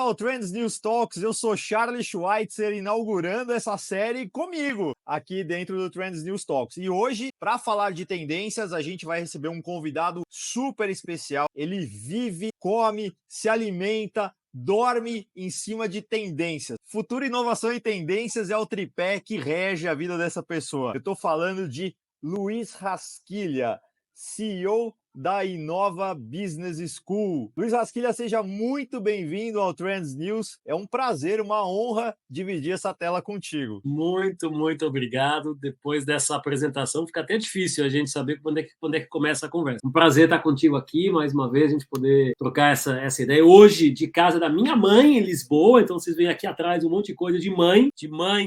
ao Trends News Talks. Eu sou Charlie Schweitzer, inaugurando essa série comigo aqui dentro do Trends News Talks. E hoje, para falar de tendências, a gente vai receber um convidado super especial. Ele vive, come, se alimenta, dorme em cima de tendências. Futuro, inovação e tendências é o tripé que rege a vida dessa pessoa. Eu estou falando de Luiz Rasquilha, CEO da Inova Business School. Luiz Rasquilha, seja muito bem-vindo ao Trends News. É um prazer, uma honra dividir essa tela contigo. Muito obrigado. Depois dessa apresentação, fica até difícil a gente saber quando é que começa a conversa. Um prazer estar contigo aqui, mais uma vez, a gente poder trocar essa ideia. Hoje, de casa da minha mãe, em Lisboa, então vocês veem aqui atrás um monte de coisa de mãe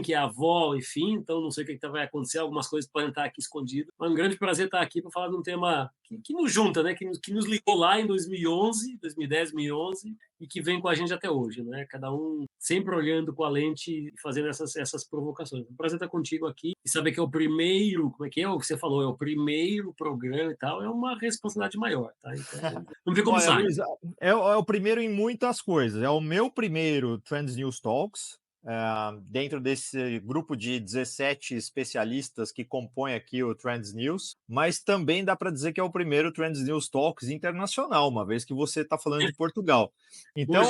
que é avó, enfim, então não sei o que vai acontecer, algumas coisas podem estar aqui escondidas. Mas é um grande prazer estar aqui para falar de um tema que nos junta, né? Que nos ligou lá em 2011, 2010, 2011, e que vem com a gente até hoje, né? Cada um sempre olhando com a lente e fazendo essas provocações. É um prazer estar contigo aqui e saber que é o primeiro, como é que é o que você falou, é o primeiro programa e tal, é uma responsabilidade maior, tá? Então, não vê como Olha, sai. Luiz, é o primeiro em muitas coisas. É o meu primeiro Trends News Talks, dentro desse grupo de 17 especialistas que compõem aqui o Trends News, mas também dá para dizer que é o primeiro Trends News Talks internacional, uma vez que você está falando de Portugal. Então,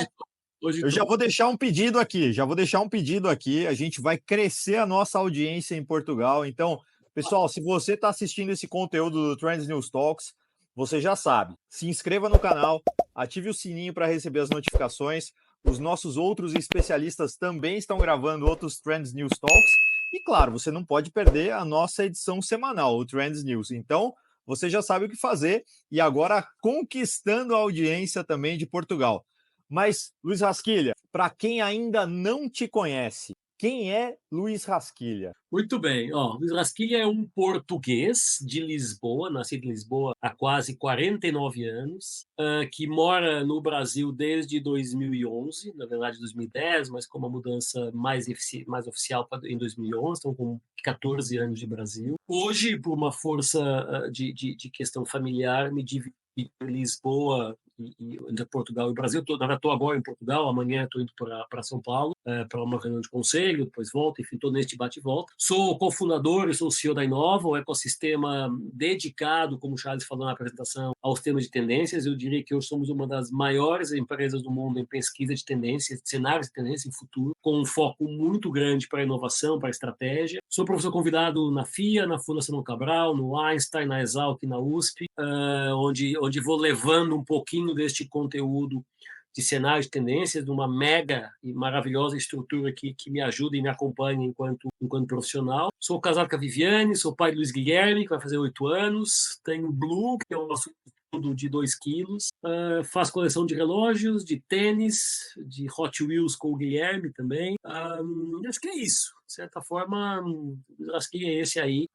Hoje eu já vou deixar um pedido aqui, a gente vai crescer a nossa audiência em Portugal. Então, pessoal, se você está assistindo esse conteúdo do Trends News Talks, você já sabe, se inscreva no canal, ative o sininho para receber as notificações. Os nossos outros especialistas também estão gravando outros Trends News Talks. E claro, você não pode perder a nossa edição semanal, o Trends News. Então, você já sabe o que fazer e agora conquistando a audiência também de Portugal. Mas, Luiz Rasquilha, para quem ainda não te conhece, quem é Luiz Rasquilha? Muito bem. Luiz Rasquilha é um português de Lisboa, nascido em Lisboa há quase 49 anos, que mora no Brasil desde 2011, na verdade 2010, mas com uma mudança mais oficial em 2011, então com 14 anos de Brasil. Hoje, por uma força de questão familiar, me dividi entre Lisboa entre Portugal e o Brasil. Estou agora em Portugal, amanhã estou indo para São Paulo para uma reunião de conselho, depois volto, enfim, estou neste bate e volta. Sou cofundador e sou CEO da Inova, um ecossistema dedicado, como o Charles falou na apresentação, aos temas de tendências. Eu diria que hoje somos uma das maiores empresas do mundo em pesquisa de tendências, de cenários de tendência em futuro, com um foco muito grande para inovação, para estratégia. Sou professor convidado na FIA, na Fundação Cabral, no Einstein, na Exalc, na USP, onde vou levando um pouquinho deste conteúdo de cenários de tendências, de uma mega e maravilhosa estrutura que me ajuda e me acompanha enquanto profissional. Sou casado com a Viviane, sou pai do Luiz Guilherme, que vai fazer 8 anos, tenho Blue, que é o nosso estudo de 2 quilos, faço coleção de relógios, de tênis, de Hot Wheels com o Guilherme também. Acho que é isso. De certa forma, acho que é esse aí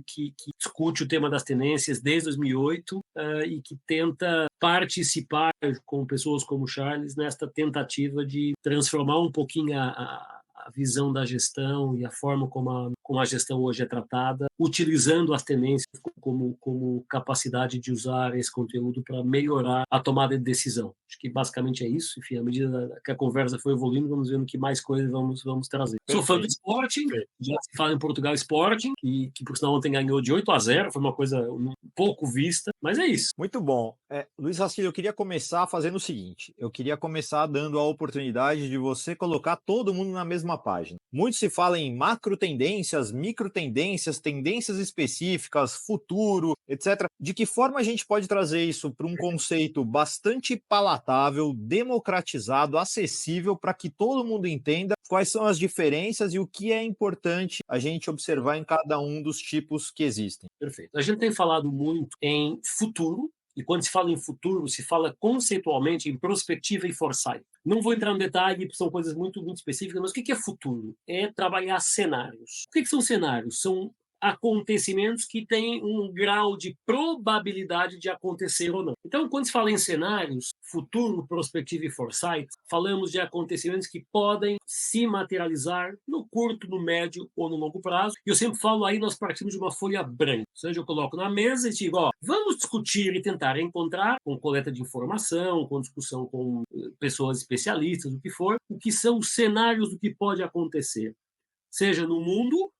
que discute o tema das tendências desde 2008 e que tenta participar com pessoas como o Charles nesta tentativa de transformar um pouquinho a visão da gestão e a forma como a gestão hoje é tratada, utilizando as tendências como capacidade de usar esse conteúdo para melhorar a tomada de decisão. Acho que basicamente é isso. Enfim, à medida que a conversa foi evoluindo, vamos vendo que mais coisas vamos trazer. Perfeito. Sou fã do Sporting, já se fala em Portugal Sporting, que por sinal ontem ganhou de 8-0, foi uma coisa um pouco vista, mas é isso. Muito bom. Luiz Rasquilha, eu queria começar fazendo o seguinte, eu queria começar dando a oportunidade de você colocar todo mundo na mesma página. Muito se fala em macro tendências, micro tendências, tendências específicas, futuro, etc. De que forma a gente pode trazer isso para um conceito bastante palatável, democratizado, acessível, para que todo mundo entenda quais são as diferenças e o que é importante a gente observar em cada um dos tipos que existem? Perfeito. A gente tem falado muito em futuro, e quando se fala em futuro, se fala conceitualmente em perspectiva e foresight. Não vou entrar no detalhe, porque são coisas muito específicas, mas o que é futuro? É trabalhar cenários. O que são cenários? São acontecimentos que têm um grau de probabilidade de acontecer ou não. Então, quando se fala em cenários, futuro, prospectiva e foresight, falamos de acontecimentos que podem se materializar no curto, no médio ou no longo prazo. E eu sempre falo aí, nós partimos de uma folha branca. Ou seja, eu coloco na mesa e digo, ó, vamos discutir e tentar encontrar, com coleta de informação, com discussão com pessoas especialistas, o que for, o que são os cenários do que pode acontecer. Seja no mundo,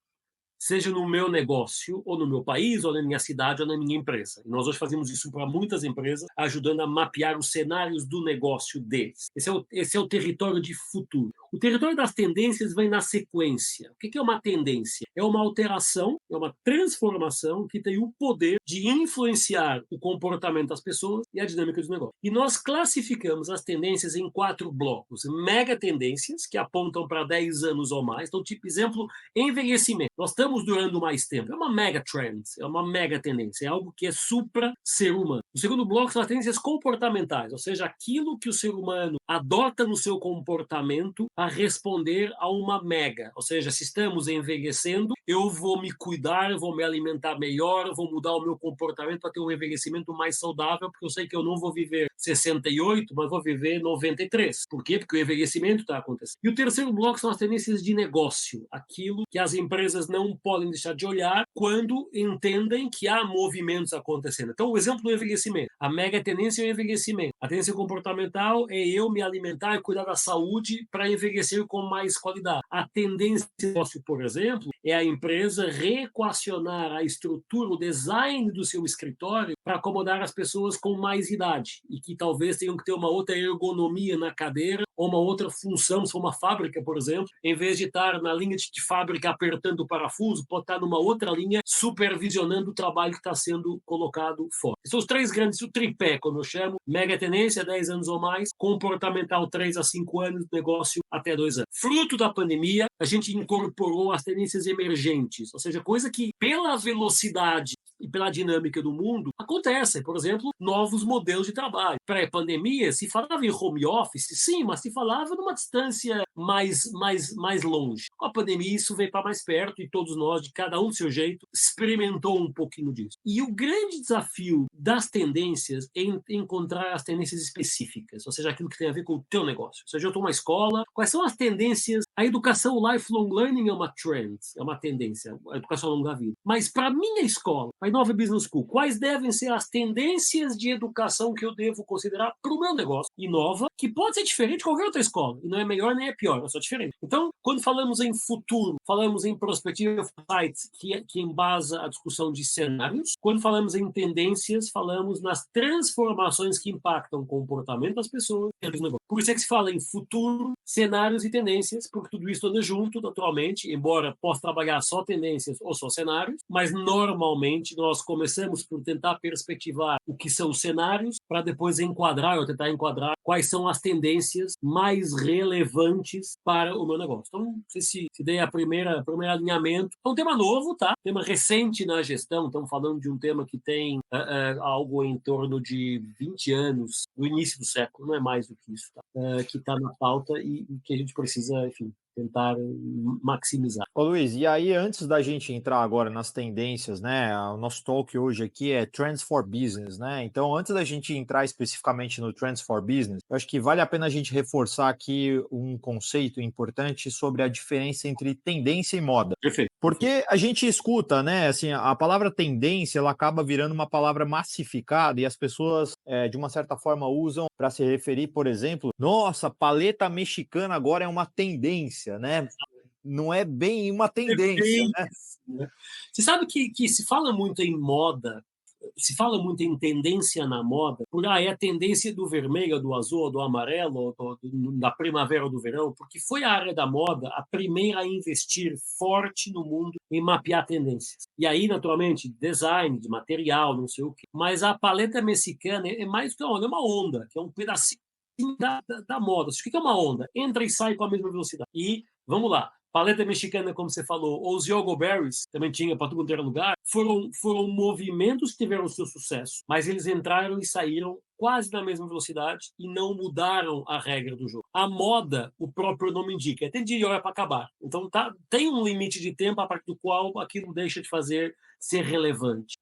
seja no meu negócio, ou no meu país, ou na minha cidade, ou na minha empresa. E nós hoje fazemos isso para muitas empresas, ajudando a mapear os cenários do negócio deles. Esse é o território de futuro. O território das tendências vem na sequência. O que é uma tendência? É uma alteração, é uma transformação que tem o poder de influenciar o comportamento das pessoas e a dinâmica do negócio. E nós classificamos as tendências em 4 blocos. Mega tendências, que apontam para 10 anos ou mais. Então, tipo, exemplo, envelhecimento. Nós estamos durando mais tempo. É uma mega trend, é uma mega tendência, é algo que é supra-ser humano. O segundo bloco são as tendências comportamentais, ou seja, aquilo que o ser humano adota no seu comportamento a responder a uma mega. Ou seja, se estamos envelhecendo, eu vou me cuidar, eu vou me alimentar melhor, eu vou mudar o meu comportamento para ter um envelhecimento mais saudável, porque eu sei que eu não vou viver 68, mas vou viver 93. Por quê? Porque o envelhecimento está acontecendo. E o terceiro bloco são as tendências de negócio, aquilo que as empresas não podem deixar de olhar quando entendem que há movimentos acontecendo. Então, o exemplo do envelhecimento. A mega tendência é o envelhecimento. A tendência comportamental é eu me alimentar e cuidar da saúde para envelhecer com mais qualidade. A tendência de negócio, por exemplo, é a empresa reequacionar a estrutura, o design do seu escritório para acomodar as pessoas com mais idade e que talvez tenham que ter uma outra ergonomia na cadeira ou uma outra função, se for uma fábrica, por exemplo, em vez de estar na linha de fábrica apertando o parafuso, pode estar numa outra linha supervisionando o trabalho que está sendo colocado fora. Esses são os 3 grandes, o tripé, como eu chamo, mega tendência, 10 anos ou mais, comportamental 3 a 5 anos, negócio até 2 anos. Fruto da pandemia, a gente incorporou as tendências emergentes, ou seja, coisa que pela velocidade e pela dinâmica do mundo, acontecem, por exemplo, novos modelos de trabalho. Pré-pandemia, se falava em home office, sim, mas se falava numa distância mais longe. Com a pandemia, isso veio para mais perto e todos nós, de cada um do seu jeito, experimentou um pouquinho disso. E o grande desafio das tendências é encontrar as tendências específicas, ou seja, aquilo que tem a ver com o teu negócio. Ou seja, eu estou numa escola, quais são as tendências? A educação lifelong learning é uma trend, é uma tendência, a educação ao longo da vida. Mas para a minha escola, a Inova Business School, quais devem ser as tendências de educação que eu devo considerar para o meu negócio? Inova, que pode ser diferente de qualquer outra escola, e não é melhor nem é pior, é só diferente. Então, quando falamos em futuro, falamos em perspectiva sites, que embasa a discussão de cenários. Quando falamos em tendências, falamos nas transformações que impactam o comportamento das pessoas e dos negócios. Por isso é que se fala em futuro, cenários e tendências, porque tudo isso anda junto, naturalmente, embora possa trabalhar só tendências ou só cenários, mas normalmente nós começamos por tentar perspectivar o que são os cenários para depois enquadrar ou tentar enquadrar quais são as tendências mais relevantes para o meu negócio. Então, não sei se dei o primeiro alinhamento. É um tema novo, tá? Tema recente na gestão. Estamos falando de um tema que tem algo em torno de 20 anos, no início do século, não é mais do que isso, tá? Que está na pauta e que a gente precisa, enfim, tentar maximizar. Ô Luiz, e aí antes da gente entrar agora nas tendências, né, o nosso talk hoje aqui é Trends for Business, né, então antes da gente entrar especificamente no Trends for Business, eu acho que vale a pena a gente reforçar aqui um conceito importante sobre a diferença entre tendência e moda. Perfeito. Porque a gente escuta, né, assim, a palavra tendência, ela acaba virando uma palavra massificada e as pessoas, de uma certa forma, usam para se referir, por exemplo, nossa, paleta mexicana agora é uma tendência, né? Não é bem uma tendência, né? Você sabe que se fala muito em moda, se fala muito em tendência na moda, por é a tendência do vermelho, do azul, do amarelo, da primavera ou do verão, porque foi a área da moda a primeira a investir forte no mundo em mapear tendências. E aí, naturalmente, design, de material, não sei o quê. Mas a paleta mexicana é mais que uma onda, que é um pedacinho da moda. O que é uma onda? Entra e sai com a mesma velocidade. E, vamos lá, paleta mexicana, como você falou, ou os Yogo Berries, também tinha para tudo quanto era lugar, foram movimentos que tiveram o seu sucesso, mas eles entraram e saíram quase na mesma velocidade e não mudaram a regra do jogo. A moda, o próprio nome indica, tem de hora para acabar. Então tem um limite de tempo a partir do qual aquilo deixa de ser relevante.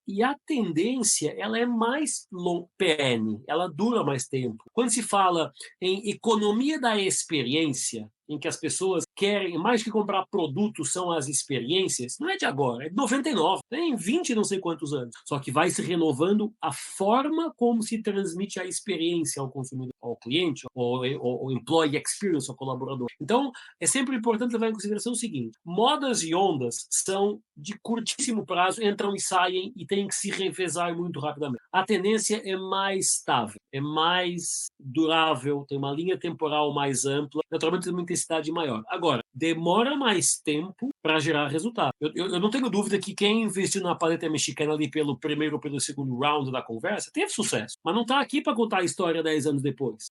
E a tendência, ela é mais perene, ela dura mais tempo. Quando se fala em economia da experiência, em que as pessoas querem, mais que comprar produtos, são as experiências, não é de agora, é de 99, tem 20 não sei quantos anos. Só que vai se renovando a forma como se transmite a experiência ao consumidor, ao cliente, ao employee experience, ao colaborador. Então, é sempre importante levar em consideração o seguinte: modas e ondas são de curtíssimo prazo, entram e saem e têm que se revezar muito rapidamente. A tendência é mais estável, é mais durável, tem uma linha temporal mais ampla, naturalmente tem uma intensidade maior. Agora, demora mais tempo para gerar resultado. Eu não tenho dúvida que quem investiu na paleta mexicana ali pelo primeiro ou pelo segundo round da conversa teve sucesso, mas não está aqui para contar a história 10 anos depois.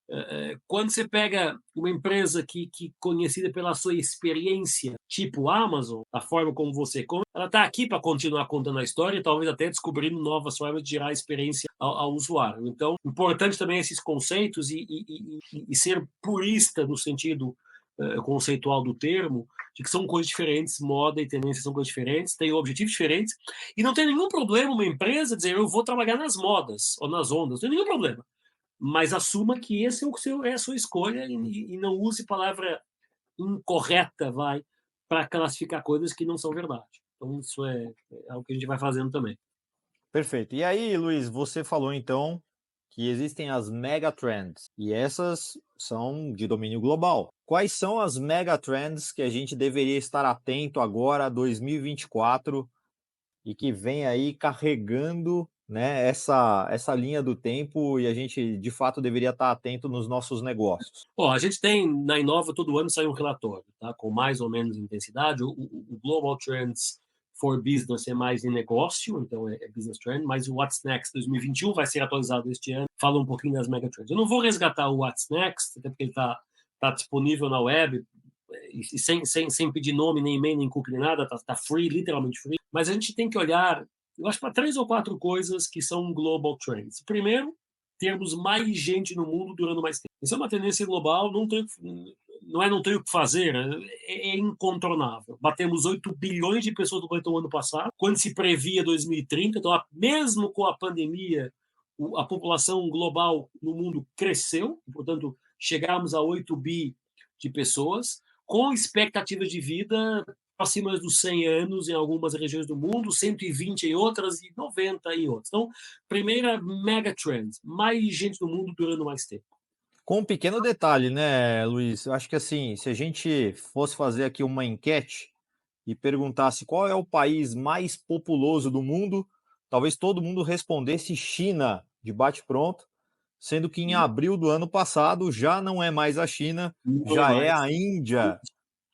Quando você pega uma empresa que conhecida pela sua experiência, tipo Amazon, a forma como você compra, ela está aqui para continuar contando a história e talvez até descobrindo novas formas de gerar experiência ao usuário. Então, importante também esses conceitos e ser purista no sentido conceitual do termo, de que são coisas diferentes, moda e tendência são coisas diferentes, têm objetivos diferentes, e não tem nenhum problema uma empresa dizer eu vou trabalhar nas modas ou nas ondas, não tem nenhum problema. Mas assuma que esse é a sua escolha e não use palavra incorreta, para classificar coisas que não são verdade. Então, isso é algo que a gente vai fazendo também. Perfeito. E aí, Luiz, você falou então que existem as megatrends e essas são de domínio global. Quais são as megatrends que a gente deveria estar atento agora, 2024, e que vem aí carregando, né, essa linha do tempo e a gente de fato deveria estar atento nos nossos negócios? Bom, a gente tem na Inova todo ano sai um relatório, tá? Com mais ou menos intensidade. O Global Trends for Business é mais em negócio, então é Business Trend, mas o What's Next 2021 vai ser atualizado este ano, fala um pouquinho das megatrends. Eu não vou resgatar o What's Next, até porque ele está disponível na web, e sem pedir nome, nem e-mail, nem cookie, nem nada, tá free, literalmente free, mas a gente tem que olhar, eu acho, para 3 ou 4 coisas que são global trends. Primeiro, termos mais gente no mundo durando mais tempo. Isso é uma tendência global, não tem o que fazer, é incontornável. Batemos 8 bilhões de pessoas no planeta no ano passado, quando se previa 2030, então mesmo com a pandemia, a população global no mundo cresceu, portanto, chegamos a 8 bi de pessoas, com expectativas de vida próximas dos 100 anos em algumas regiões do mundo, 120 em outras e 90 em outras. Então, primeira mega trend, mais gente no mundo durando mais tempo. Com um pequeno detalhe, né, Luiz? Eu acho que assim, se a gente fosse fazer aqui uma enquete e perguntasse qual é o país mais populoso do mundo, talvez todo mundo respondesse China de bate-pronto, sendo que em abril do ano passado já não é mais a China, Não é já é mais. a Índia,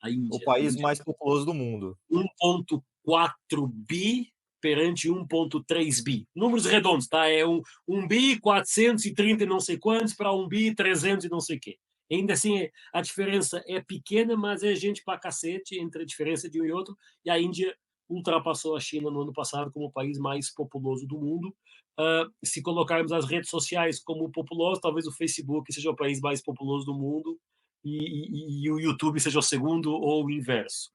A o Índia. país mais populoso do mundo. 1,4 bi perante 1,3 bi. Números redondos, tá? É 1 bi 430 e não sei quantos para 1 bi 300 e não sei o quê. Ainda assim, a diferença é pequena, mas é gente pra cacete entre a diferença de um e outro. E a Índia ultrapassou a China no ano passado como o país mais populoso do mundo. Se colocarmos as redes sociais como populoso, talvez o Facebook seja o país mais populoso do mundo e o YouTube seja o segundo ou o inverso.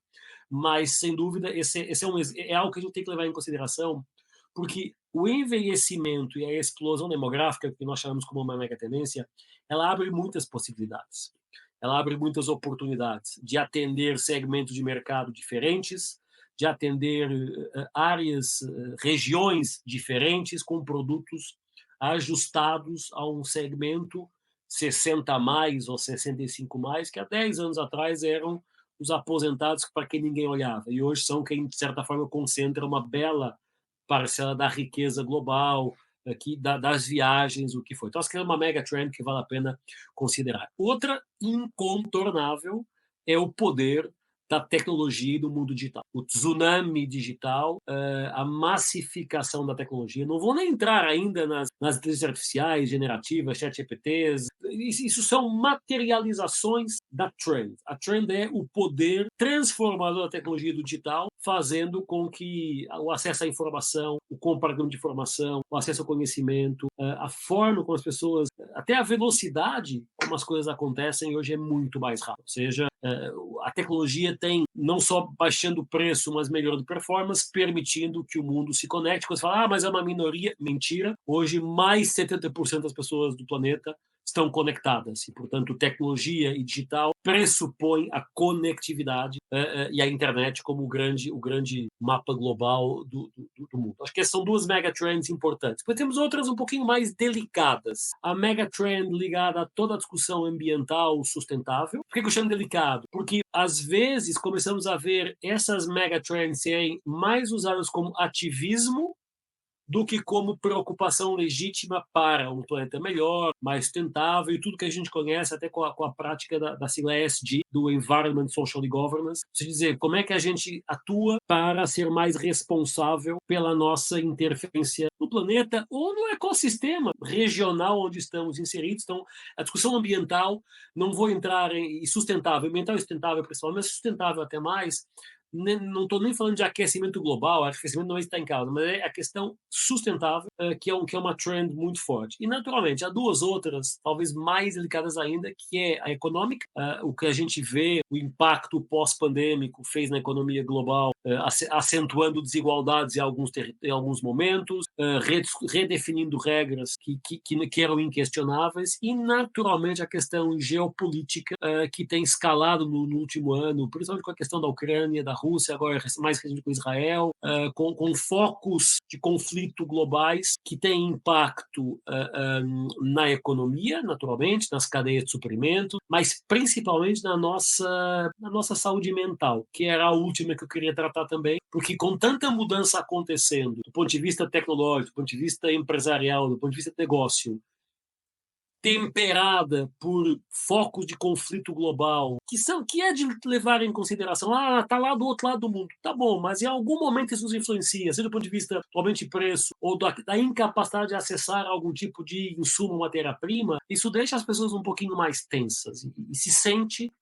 Mas, sem dúvida, esse é algo que a gente tem que levar em consideração, porque o envelhecimento e a explosão demográfica, que nós chamamos como uma mega tendência, ela abre muitas possibilidades. Ela abre muitas oportunidades de atender segmentos de mercado diferentes, de atender áreas, regiões diferentes, com produtos ajustados a um segmento 60 mais ou 65 mais, que há 10 anos atrás eram os aposentados para quem ninguém olhava, e hoje são quem, de certa forma, concentra uma bela parcela da riqueza global, aqui, das viagens, o que foi. Então, acho que é uma mega trend que vale a pena considerar. Outra incontornável é o poder da tecnologia e do mundo digital. O tsunami digital, a massificação da tecnologia. Não vou nem entrar ainda nas inteligências artificiais, generativas, ChatGPTs. Isso são materializações da trend. A trend é o poder transformador da tecnologia do digital, fazendo com que o acesso à informação, o compartilhamento de informação, o acesso ao conhecimento, a forma como as pessoas, até a velocidade como as coisas acontecem hoje é muito mais rápido. Ou seja, a tecnologia tem não só baixando o preço, mas melhorando performance, permitindo que o mundo se conecte. Quando você fala, mas é uma minoria, mentira. Hoje, mais 70% das pessoas do planeta estão conectadas. E, portanto, tecnologia e digital pressupõe a conectividade e a internet como o grande mapa global do mundo. Acho que essas são duas megatrends importantes. Depois temos outras um pouquinho mais delicadas. A megatrend ligada a toda a discussão ambiental sustentável. Por que eu chamo delicado? Porque, às vezes, começamos a ver essas megatrends serem mais usadas como ativismo do que como preocupação legítima para um planeta melhor, mais sustentável, e tudo que a gente conhece até com a prática da sigla ESG, do Environment, Social e Governance. Ou seja, como é que a gente atua para ser mais responsável pela nossa interferência no planeta ou no ecossistema regional onde estamos inseridos. Então, a discussão ambiental, não vou entrar em sustentável, ambiental e sustentável, pessoal, mas sustentável até mais. Não estou nem falando de aquecimento global, aquecimento não está em causa, mas é a questão sustentável, que é uma trend muito forte. E, naturalmente, há duas outras, talvez mais delicadas ainda, que é a econômica, o que a gente vê, o impacto pós-pandêmico fez na economia global, acentuando desigualdades em alguns momentos, redefinindo regras que eram inquestionáveis, e, naturalmente, a questão geopolítica, que tem escalado no último ano, principalmente com a questão da Ucrânia, da Rússia, agora mais recente com Israel, com focos de conflito globais que têm impacto na economia, naturalmente, nas cadeias de suprimento, mas principalmente na nossa saúde mental, que era a última que eu queria tratar também, porque com tanta mudança acontecendo, do ponto de vista tecnológico, do ponto de vista empresarial, do ponto de vista de negócio, temperada por focos de conflito global, que é de levar em consideração, tá lá do outro lado do mundo, tá bom, mas em algum momento isso nos influencia, seja do ponto de vista atualmente de preço ou da incapacidade de acessar algum tipo de insumo, matéria-prima, isso deixa as pessoas um pouquinho mais tensas e se sente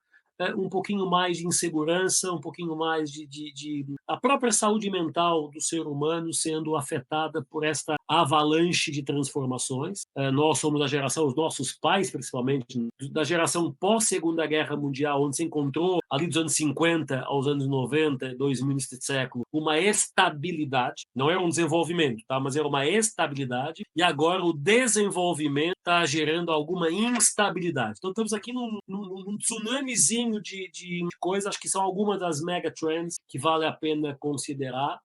um pouquinho mais de insegurança, um pouquinho mais de a própria saúde mental do ser humano sendo afetada por esta avalanche de transformações. Nós somos da geração, os nossos pais principalmente, da geração pós-Segunda Guerra Mundial, onde se encontrou ali dos anos 50 aos anos 90, 2000 nesse século, uma estabilidade, não era um desenvolvimento, tá? Mas era uma estabilidade, e agora o desenvolvimento está gerando alguma instabilidade. Então estamos aqui num tsunamizinho de coisas, acho que são algumas das mega trends que vale a pena considerar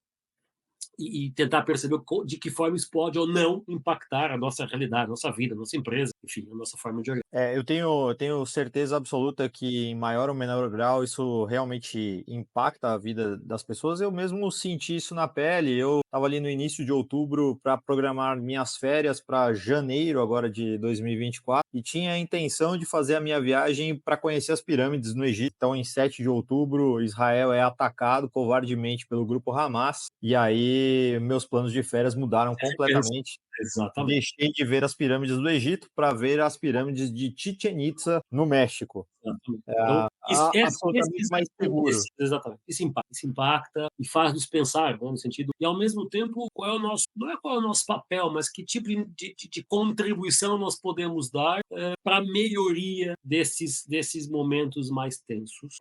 e tentar perceber de que forma isso pode ou não impactar a nossa realidade, a nossa vida, a nossa empresa, enfim, a nossa forma de olhar. Eu tenho certeza absoluta que, em maior ou menor grau, isso realmente impacta a vida das pessoas. Eu mesmo senti isso na pele. Eu estava ali no início de outubro para programar minhas férias para janeiro agora de 2024 e tinha a intenção de fazer a minha viagem para conhecer as pirâmides no Egito. Então, em 7 de outubro, Israel é atacado covardemente pelo grupo Hamas e aí meus planos de férias mudaram completamente. Exatamente. Deixei de ver as pirâmides do Egito para ver as pirâmides de Chichén Itzá, no México. Exatamente. Então, Absolutamente mais seguro. exatamente. Isso impacta e faz-nos pensar, né, no sentido. E, ao mesmo tempo, não é qual é o nosso papel, mas que tipo de contribuição nós podemos dar para a melhoria desses momentos mais tensos.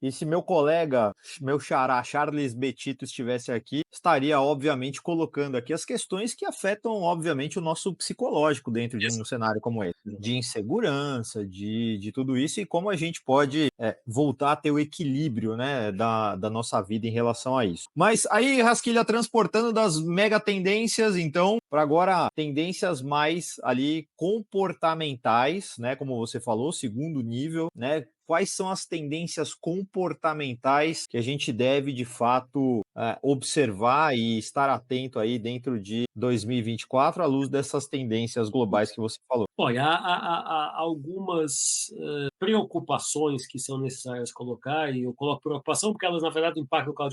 E se meu colega, meu xará, Charles Betito, estivesse aqui, estaria, obviamente, colocando aqui as questões que afetam, obviamente, o nosso psicológico dentro de um cenário como esse. De insegurança, de tudo isso, e como a gente pode voltar a ter o equilíbrio, né, da nossa vida em relação a isso. Mas aí, Rasquilha, transportando das mega tendências, então, para agora tendências mais ali comportamentais, né, como você falou, segundo nível, né, quais são as tendências comportamentais que a gente deve, de fato, observar e estar atento aí dentro de 2024, à luz dessas tendências globais que você falou? Olha, há algumas preocupações que são necessárias colocar, e eu coloco preocupação porque elas, na verdade, impactam cada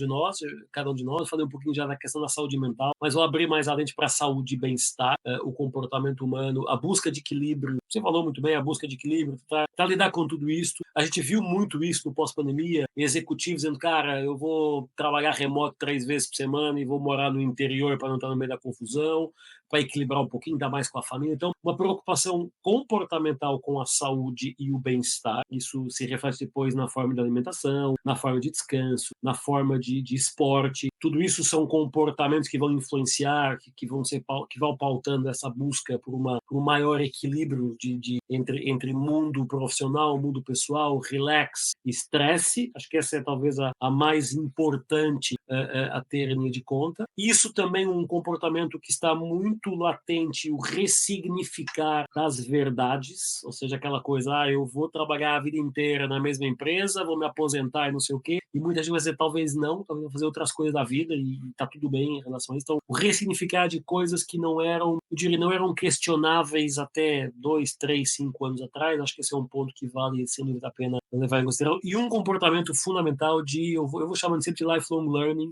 um de nós. Eu falei um pouquinho já da questão da saúde mental, mas vou abrir mais além para a saúde e bem-estar, o comportamento humano, a busca de equilíbrio. Você falou muito bem, a busca de equilíbrio, para lidar com tudo isso. A gente viu muito isso no pós-pandemia, executivos dizendo, cara, eu vou trabalhar remoto 3 vezes por semana e vou morar no interior para não estar no meio da confusão, para equilibrar um pouquinho, ainda mais com a família. Então, uma preocupação comportamental com a saúde e o bem-estar. Isso se reflete depois na forma de alimentação, na forma de descanso, na forma de esporte. Tudo isso são comportamentos que vão influenciar, que vão pautando essa busca por um maior equilíbrio entre mundo profissional, mundo pessoal, relax, estresse. Acho que essa é talvez a mais importante a ter em linha de conta. Isso também é um comportamento que está muito latente, o ressignificar das verdades, ou seja, aquela coisa, eu vou trabalhar a vida inteira na mesma empresa, vou me aposentar e não sei o quê, e muita gente vai dizer, talvez vou fazer outras coisas da vida e tá tudo bem em relação a isso. Então, o ressignificar de coisas que não eram, eu diria, não eram questionáveis até 2, 3, 5 anos atrás. Acho que esse é um ponto que vale, sem dúvida, a pena levar em consideração. E um comportamento fundamental eu vou chamando sempre de lifelong learning,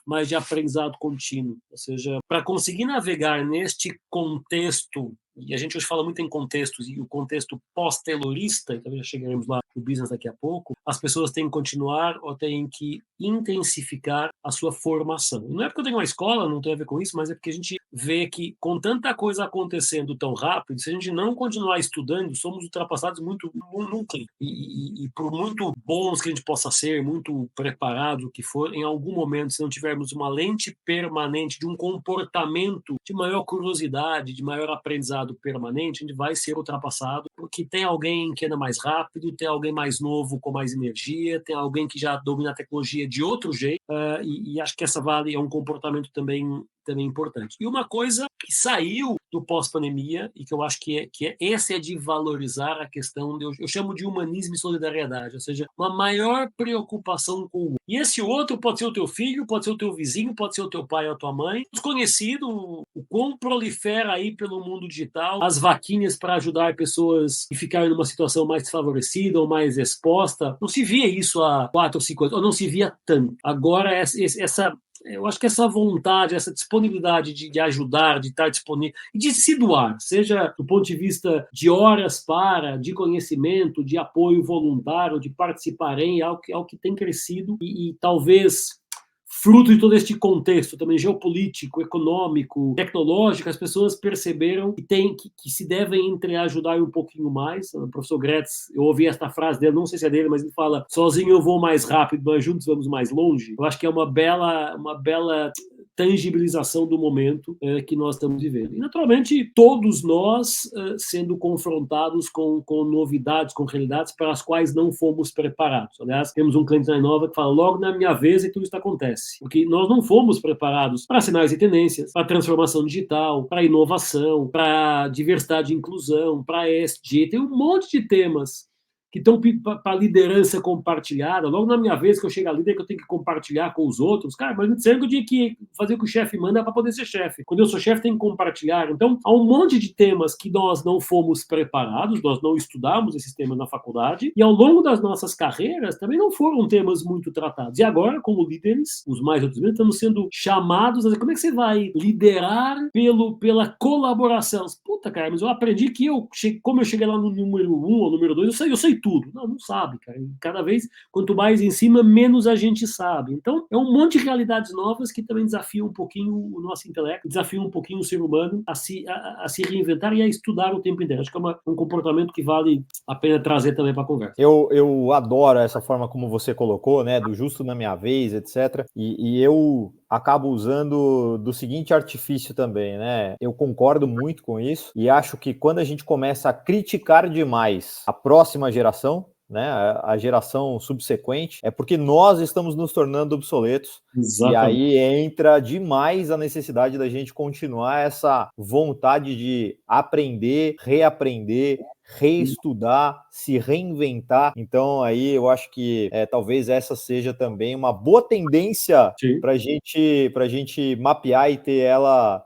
mas de aprendizado contínuo. Ou seja, para conseguir navegar neste contexto, e a gente hoje fala muito em contextos, e o contexto pós-taylorista, então já chegaremos lá no business daqui a pouco, as pessoas têm que continuar ou têm que intensificar a sua formação. Não é porque eu tenho uma escola, não tem a ver com isso, mas é porque a gente vê que com tanta coisa acontecendo tão rápido, se a gente não continuar estudando, somos ultrapassados muito num clique. E por muito bons que a gente possa ser, muito preparado, o que for, em algum momento, se não tivermos uma lente permanente de um comportamento de maior curiosidade, de maior aprendizado permanente, a gente vai ser ultrapassado, porque tem alguém que anda mais rápido, tem alguém mais novo com mais energia, tem alguém que já domina a tecnologia de outro jeito, e acho que essa é um comportamento também importante. E uma coisa que saiu do pós-pandemia, e que eu acho que esse é de valorizar a questão, eu chamo de humanismo e solidariedade, ou seja, uma maior preocupação com o outro. E esse outro pode ser o teu filho, pode ser o teu vizinho, pode ser o teu pai ou a tua mãe, desconhecido, o quão prolifera aí pelo mundo digital as vaquinhas para ajudar pessoas que ficaram numa situação mais desfavorecida ou mais exposta. Não se via isso há 4 ou 5 anos, ou não se via tanto. Agora, eu acho que essa vontade, essa disponibilidade de ajudar, de estar disponível e de se doar, seja do ponto de vista de horas de conhecimento, de apoio voluntário, de participar é algo que tem crescido e talvez fruto de todo este contexto também geopolítico, econômico, tecnológico, as pessoas perceberam que se devem ajudar um pouquinho mais. O professor Gretz, eu ouvi esta frase dele, não sei se é dele, mas ele fala, sozinho eu vou mais rápido, mas juntos vamos mais longe. Eu acho que é uma bela tangibilização do momento que nós estamos vivendo. E, naturalmente, todos nós sendo confrontados com novidades, com realidades para as quais não fomos preparados. Aliás, temos um cliente na Inova que fala, logo na minha vez é que tudo isso acontece. Porque nós não fomos preparados para sinais e tendências, para transformação digital, para inovação, para diversidade e inclusão, para ESG. Tem um monte de temas que estão para liderança compartilhada. Logo na minha vez que eu chego a líder, que eu tenho que compartilhar com os outros. Cara, mas me disseram que eu tinha que fazer o que o chefe manda para poder ser chefe. Quando eu sou chefe, tenho que compartilhar. Então, há um monte de temas que nós não fomos preparados, nós não estudamos esses temas na faculdade, e ao longo das nossas carreiras também não foram temas muito tratados. E agora, como líderes, os mais outros líderes, estamos sendo chamados a dizer, como é que você vai liderar pela colaboração? Puta, cara, mas eu aprendi que como eu cheguei lá no número 1 ou número 2, eu sei tudo. Não sabe, cara. Cada vez, quanto mais em cima, menos a gente sabe. Então, é um monte de realidades novas que também desafiam um pouquinho o nosso intelecto, desafiam um pouquinho o ser humano a se reinventar e a estudar o tempo inteiro. Acho que é um comportamento que vale a pena trazer também para a conversa. Eu adoro essa forma como você colocou, né, do justo na minha vez, etc. E eu acabo usando do seguinte artifício também, né? Eu concordo muito com isso e acho que quando a gente começa a criticar demais a próxima geração, né, a geração subsequente, é porque nós estamos nos tornando obsoletos. Exatamente. E aí entra demais a necessidade da gente continuar essa vontade de aprender, reaprender, reestudar, se reinventar. Então aí eu acho que talvez essa seja também uma boa tendência para a gente mapear e ter ela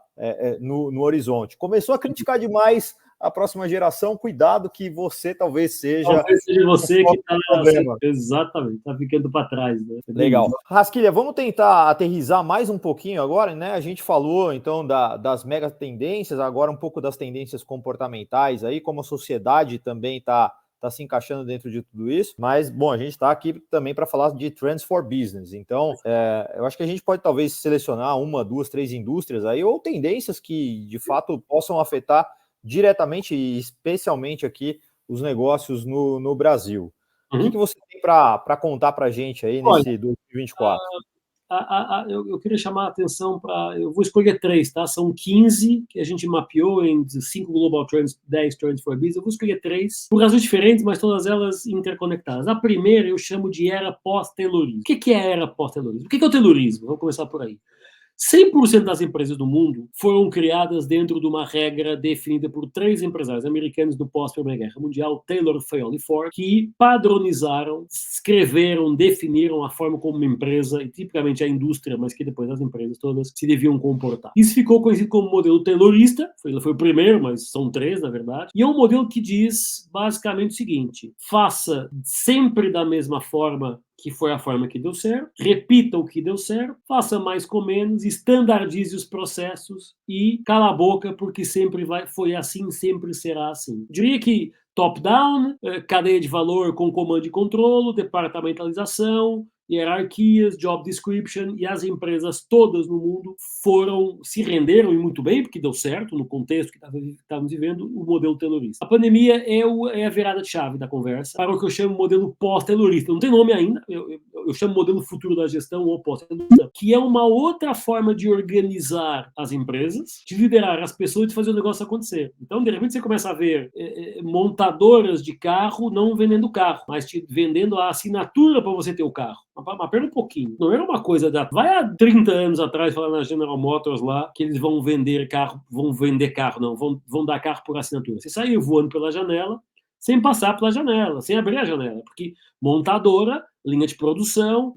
no horizonte. Começou a criticar demais a próxima geração, cuidado que você talvez seja você que está problema. Exatamente, está ficando para trás, né? Legal. Rasquilha, vamos tentar aterrizar mais um pouquinho agora, né? A gente falou então das mega tendências, agora um pouco das tendências comportamentais aí, como a sociedade também está se encaixando dentro de tudo isso, mas, bom, a gente está aqui também para falar de Trends for Business, então eu acho que a gente pode talvez selecionar 1, 2, 3 indústrias aí, ou tendências que de fato possam afetar diretamente e especialmente aqui os negócios no Brasil. O que você tem para contar para a gente aí nesse 2024? Eu queria chamar a atenção para... Eu vou escolher 3, tá? São 15 que a gente mapeou em 5 Global Trends, 10 Trends for Business. Eu vou escolher 3, por razões diferentes, mas todas elas interconectadas. A primeira eu chamo de era pós-taylorismo. O que é a era pós-taylorismo? O que é o taylorismo? Vamos começar por aí. 100% das empresas do mundo foram criadas dentro de uma regra definida por 3 empresários americanos do pós-Primeira Guerra Mundial, Taylor, Fayol e Ford, que padronizaram, escreveram, definiram a forma como uma empresa, e tipicamente a indústria, mas que depois as empresas todas se deviam comportar. Isso ficou conhecido como modelo taylorista, ele foi o primeiro, mas são 3, na verdade, e é um modelo que diz basicamente o seguinte: faça sempre da mesma forma que foi a forma que deu certo, repita o que deu certo, faça mais com menos, estandardize os processos e cala a boca, porque sempre foi assim, sempre será assim. Eu diria que top-down, cadeia de valor com comando e controle, departamentalização, hierarquias, job description, e as empresas todas no mundo se renderam, e muito bem, porque deu certo no contexto que estávamos vivendo, o modelo taylorista. A pandemia é a virada de chave da conversa para o que eu chamo de modelo pós-taylorista. Não tem nome ainda, eu chamo modelo futuro da gestão ou pós-taylorista, que é uma outra forma de organizar as empresas, de liderar as pessoas e de fazer o negócio acontecer. Então, de repente, você começa a ver montadoras de carro não vendendo carro, mas vendendo a assinatura para você ter o carro. Mas pera um pouquinho. Não era uma coisa vai há 30 anos atrás falar na General Motors lá que eles vão vender carro, vão dar carro por assinatura. Você saiu voando pela janela sem passar pela janela, sem abrir a janela, porque montadora, linha de produção,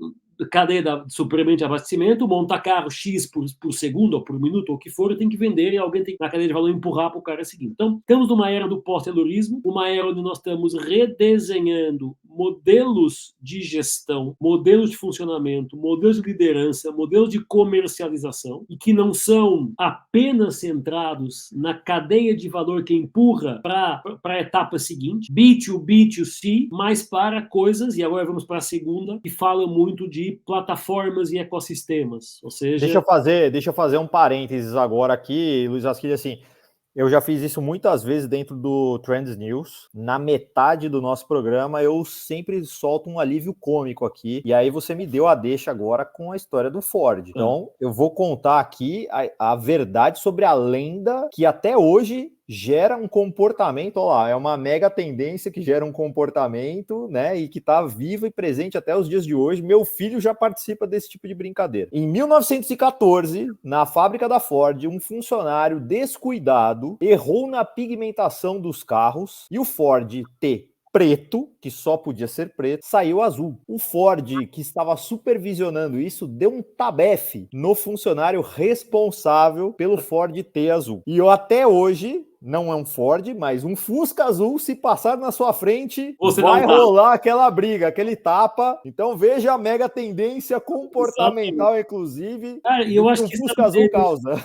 cadeia de suprimento de abastecimento, monta carro X por segundo, ou por minuto, ou o que for, tem que vender e alguém tem que, na cadeia de valor, empurrar para o cara seguinte. Então, estamos numa era do pós-taylorismo, uma era onde nós estamos redesenhando modelos de gestão, modelos de funcionamento, modelos de liderança, modelos de comercialização, e que não são apenas centrados na cadeia de valor que empurra para a etapa seguinte, B2B, B2C, mas para coisas, e agora vamos para a segunda, que fala muito de plataformas e ecossistemas, ou seja... Deixa eu fazer um parênteses agora aqui, Luiz Rasquilha, assim, eu já fiz isso muitas vezes dentro do Trends News. Na metade do nosso programa, eu sempre solto um alívio cômico aqui. E aí você me deu a deixa agora com a história do Ford. Então, eu vou contar aqui a verdade sobre a lenda que até hoje gera um comportamento, olha lá, é uma mega tendência que gera um comportamento, né, e que está vivo e presente até os dias de hoje. Meu filho já participa desse tipo de brincadeira. Em 1914, na fábrica da Ford, um funcionário descuidado errou na pigmentação dos carros e o Ford T preto, que só podia ser preto, saiu azul. O Ford, que estava supervisionando isso, deu um tabefe no funcionário responsável pelo Ford T azul. E eu até hoje, não é um Ford, mas um Fusca azul, se passar na sua frente, vai rolar aquela briga, aquele tapa. Então veja a mega tendência comportamental, inclusive, e eu acho que o Fusca azul causa.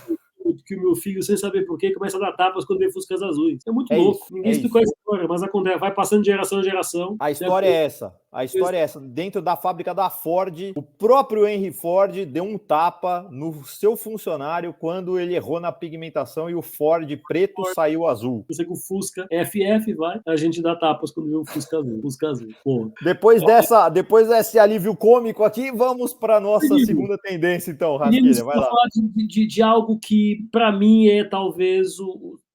Que o meu filho, sem saber por quê, começa a dar tapas quando vê Fuscas azuis. É muito louco. Ninguém explicou a história, mas acontece, vai passando de geração em geração. A história é essa. A história é essa. Dentro da fábrica da Ford, o próprio Henry Ford deu um tapa no seu funcionário quando ele errou na pigmentação e o Ford preto saiu azul. Você com o Fusca FF, a gente dá tapas quando vê o Fusca azul. Fusca azul. Pô. Depois desse alívio cômico aqui, vamos para nossa segunda tendência, então, Rasquilha. Vai lá. Falar de algo que, para mim, é talvez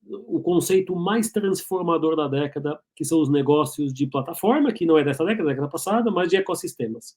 o conceito mais transformador da década, que são os negócios de plataforma, que não é dessa década, da década passada, mas de ecossistemas.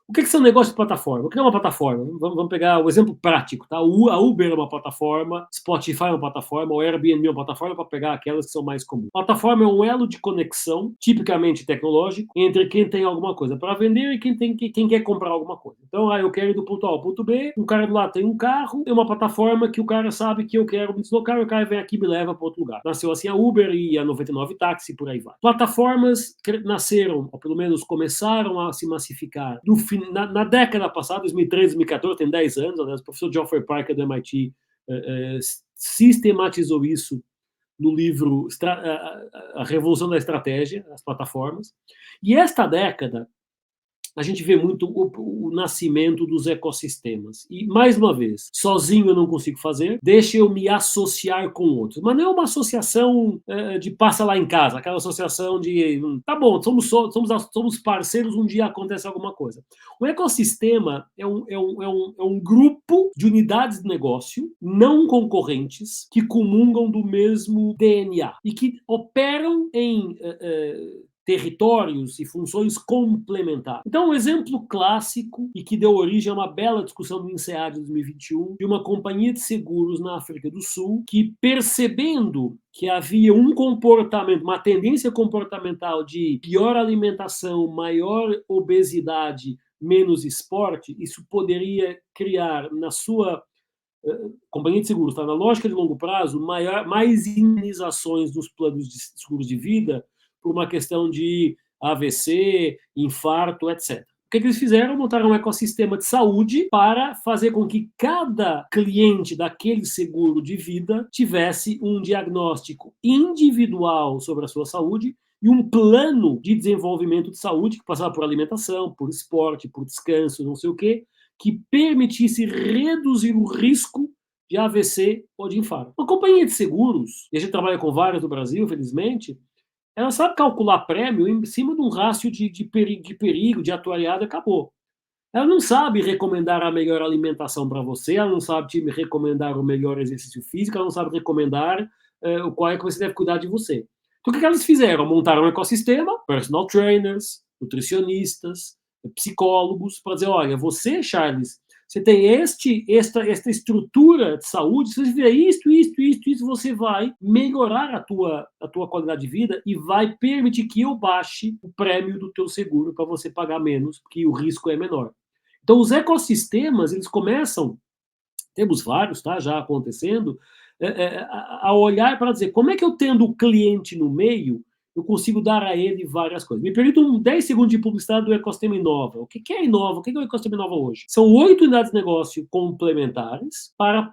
O que são negócios de plataforma? O que é uma plataforma? Vamos pegar o exemplo prático, tá? A Uber é uma plataforma, Spotify é uma plataforma, o Airbnb é uma plataforma, para pegar aquelas que são mais comuns. Plataforma é um elo de conexão, tipicamente tecnológico, entre quem tem alguma coisa para vender e quem quer comprar alguma coisa. Então, eu quero ir do ponto A ao ponto B, um cara do lado tem um carro, tem uma plataforma que o cara sabe que eu quero me deslocar, e o cara vem aqui e me leva para outro lugar. Nasceu assim a Uber e a 99 Táxi, por aí vai. Plataformas nasceram, ou pelo menos começaram a se massificar na década passada, 2013, 2014, tem 10 anos, aliás, o professor Geoffrey Parker do MIT sistematizou isso no livro A Revolução da Estratégia, as plataformas. E esta década, a gente vê muito o nascimento dos ecossistemas. E, mais uma vez, sozinho eu não consigo fazer, deixa eu me associar com outros. Mas não é uma associação de passa lá em casa, aquela associação de, tá bom, somos parceiros, um dia acontece alguma coisa. O ecossistema é um grupo de unidades de negócio não concorrentes que comungam do mesmo DNA e que operam em territórios e funções complementares. Então, um exemplo clássico e que deu origem a uma bela discussão no INSEAD de 2021 de uma companhia de seguros na África do Sul que, percebendo que havia um comportamento, uma tendência comportamental de pior alimentação, maior obesidade, menos esporte, isso poderia criar na sua companhia de seguros, tá? Na lógica de longo prazo, mais indenizações dos planos de seguros de vida por uma questão de AVC, infarto, etc. O que eles fizeram? Montaram um ecossistema de saúde para fazer com que cada cliente daquele seguro de vida tivesse um diagnóstico individual sobre a sua saúde e um plano de desenvolvimento de saúde que passava por alimentação, por esporte, por descanso, não sei o quê, que permitisse reduzir o risco de AVC ou de infarto. Uma companhia de seguros, e a gente trabalha com várias no Brasil, felizmente, ela sabe calcular prêmio em cima de um rácio de perigo, de atuariado, acabou. Ela não sabe recomendar a melhor alimentação para você, ela não sabe te recomendar o melhor exercício físico, ela não sabe recomendar o qual é que você deve cuidar de você. Então, o que elas fizeram? Montaram um ecossistema, personal trainers, nutricionistas, psicólogos, para dizer, olha, você, Charles, você tem esta estrutura de saúde, se você fizer isso, você vai melhorar a tua qualidade de vida e vai permitir que eu baixe o prêmio do teu seguro para você pagar menos, porque o risco é menor. Então, os ecossistemas, eles começam, temos vários, tá, já acontecendo, a olhar para dizer, como é que eu tendo o cliente no meio, eu consigo dar a ele várias coisas. Me permitam 10 segundos de publicidade do ecossistema Inova. O que é Inova? O que é o ecossistema Inova hoje? São 8 unidades de negócio complementares para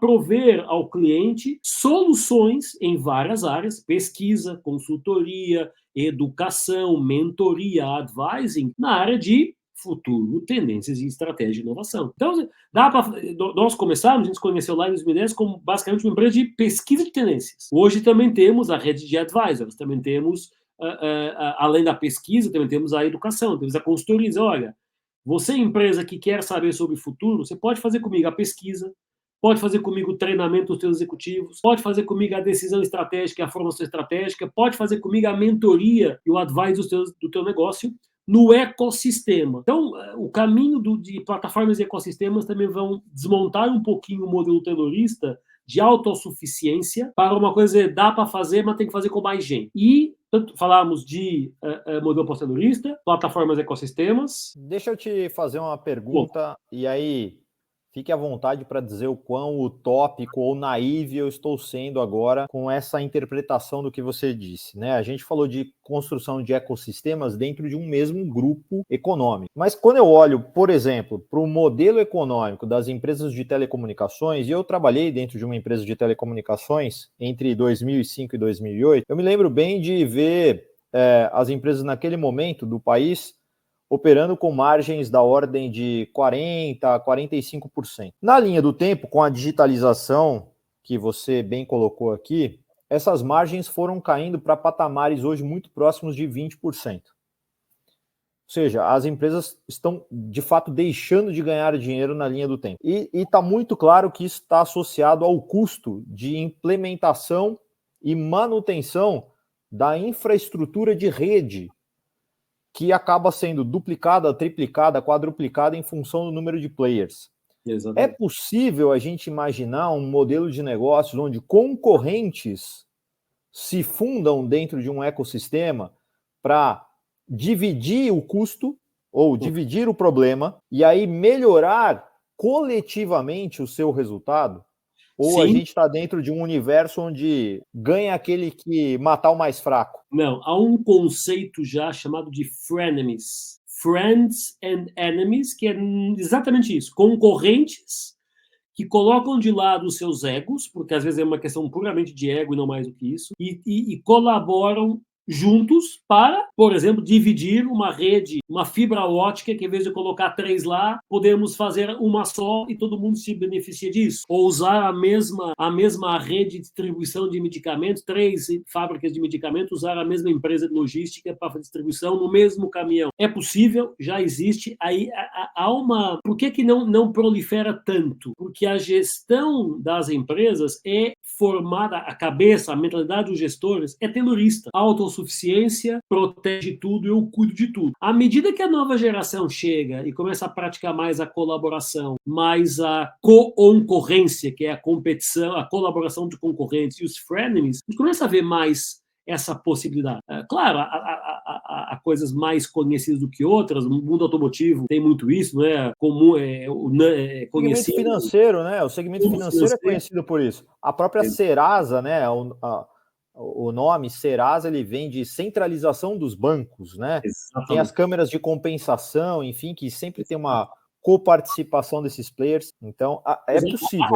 prover ao cliente soluções em várias áreas, pesquisa, consultoria, educação, mentoria, advising, na área de futuro, tendências e estratégia de inovação. Então, nós começamos, a gente se conheceu lá em 2010 como basicamente uma empresa de pesquisa de tendências. Hoje também temos a rede de advisors, também temos, além da pesquisa, também temos a educação, temos a consultoria. Olha, você empresa que quer saber sobre o futuro, você pode fazer comigo a pesquisa, pode fazer comigo o treinamento dos teus executivos, pode fazer comigo a decisão estratégica, a formação estratégica, pode fazer comigo a mentoria e o advice do teu negócio, no ecossistema. Então, o caminho de plataformas e ecossistemas também vão desmontar um pouquinho o modelo taylorista de autossuficiência para uma coisa que dá para fazer, mas tem que fazer com mais gente. E falamos de modelo pós-taylorista, plataformas e ecossistemas. Deixa eu te fazer uma pergunta, e aí fique à vontade para dizer o quão utópico ou naivo eu estou sendo agora com essa interpretação do que você disse, né? A gente falou de construção de ecossistemas dentro de um mesmo grupo econômico. Mas quando eu olho, por exemplo, para o modelo econômico das empresas de telecomunicações, e eu trabalhei dentro de uma empresa de telecomunicações entre 2005 e 2008, eu me lembro bem de ver as empresas naquele momento do país operando com margens da ordem de 40% a 45%. Na linha do tempo, com a digitalização que você bem colocou aqui, essas margens foram caindo para patamares hoje muito próximos de 20%. seja, as empresas estão, de fato, deixando de ganhar dinheiro na linha do tempo. E está muito claro que isso está associado ao custo de implementação e manutenção da infraestrutura de rede, que acaba sendo duplicada, triplicada, quadruplicada em função do número de players. Exatamente. É possível a gente imaginar um modelo de negócios onde concorrentes se fundam dentro de um ecossistema para dividir o custo ou dividir o problema e aí melhorar coletivamente o seu resultado? Ou a Sim. gente está dentro de um universo onde ganha aquele que matar o mais fraco? Não, há um conceito já chamado de frenemies. Friends and enemies, que é exatamente isso. Concorrentes que colocam de lado os seus egos, porque às vezes é uma questão puramente de ego e não mais do que isso, e colaboram juntos para, por exemplo, dividir uma rede, uma fibra ótica, que em vez de colocar 3 lá, podemos fazer uma só e todo mundo se beneficia disso. Ou usar a mesma rede de distribuição de medicamentos, 3 fábricas de medicamentos, usar a mesma empresa de logística para fazer distribuição no mesmo caminhão. É possível, já existe. Aí há uma... Por que não prolifera tanto? Porque a gestão das empresas é formada, a cabeça, a mentalidade dos gestores é terrorista. A autossuficiência protege tudo, eu cuido de tudo. À medida que a nova geração chega e começa a praticar mais a colaboração, mais a concorrência, que é a competição, a colaboração de concorrentes e os frenemies, a gente começa a ver mais essa possibilidade. Claro, há coisas mais conhecidas do que outras, no mundo automotivo tem muito isso, não é? Comum, conhecido. Segmento financeiro, né? O segmento financeiro é conhecido por isso. A própria Serasa, né? O nome Serasa, ele vem de centralização dos bancos, né? Exatamente. Tem as câmeras de compensação, enfim, que sempre tem uma coparticipação desses players. Então, é possível.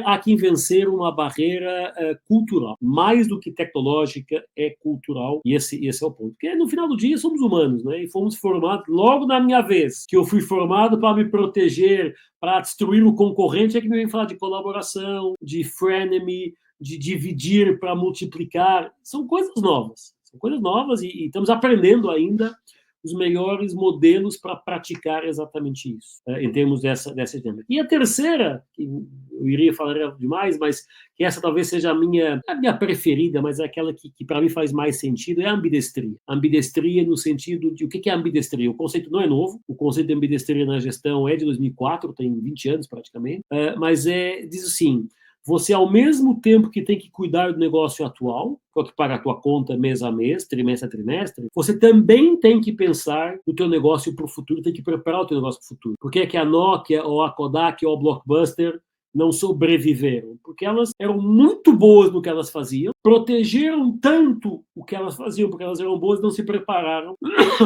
Há que vencer uma barreira cultural. Mais do que tecnológica, é cultural. E esse é o ponto. Porque no final do dia somos humanos, né? E fomos formados logo na minha vez, que eu fui formado para me proteger, para destruir o concorrente, é que me vem falar de colaboração, de frenemy, de dividir para multiplicar. São coisas novas. São coisas novas e estamos aprendendo ainda os melhores modelos para praticar exatamente isso, em termos dessa dinâmica. E a terceira, que eu iria falar demais, mas que essa talvez seja a minha preferida, mas é aquela que para mim faz mais sentido, é a ambidestria. Ambidestria no sentido de... O que é ambidestria? O conceito não é novo, o conceito de ambidestria na gestão é de 2004, tem 20 anos praticamente, mas diz assim: você, ao mesmo tempo que tem que cuidar do negócio atual, que paga a tua conta mês a mês, trimestre a trimestre, você também tem que pensar no teu negócio para o futuro, tem que preparar o teu negócio para o futuro. Por que é que a Nokia, ou a Kodak, ou a Blockbuster não sobreviveram? Porque elas eram muito boas no que elas faziam, protegeram tanto o que elas faziam, porque elas eram boas, não se prepararam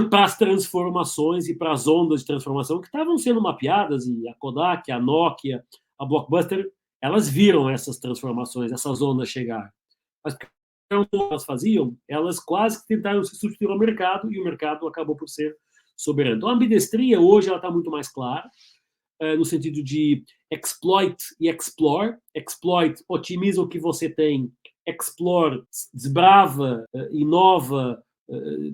para as transformações e para as ondas de transformação que estavam sendo mapeadas, e a Kodak, a Nokia, a Blockbuster, elas viram essas transformações, essas ondas chegar. Mas o que elas faziam, elas quase que tentaram se substituir ao mercado, e o mercado acabou por ser soberano. Então, a ambidestria hoje ela está muito mais clara, no sentido de exploit e explore. Exploit, otimiza o que você tem. Explore, desbrava, inova,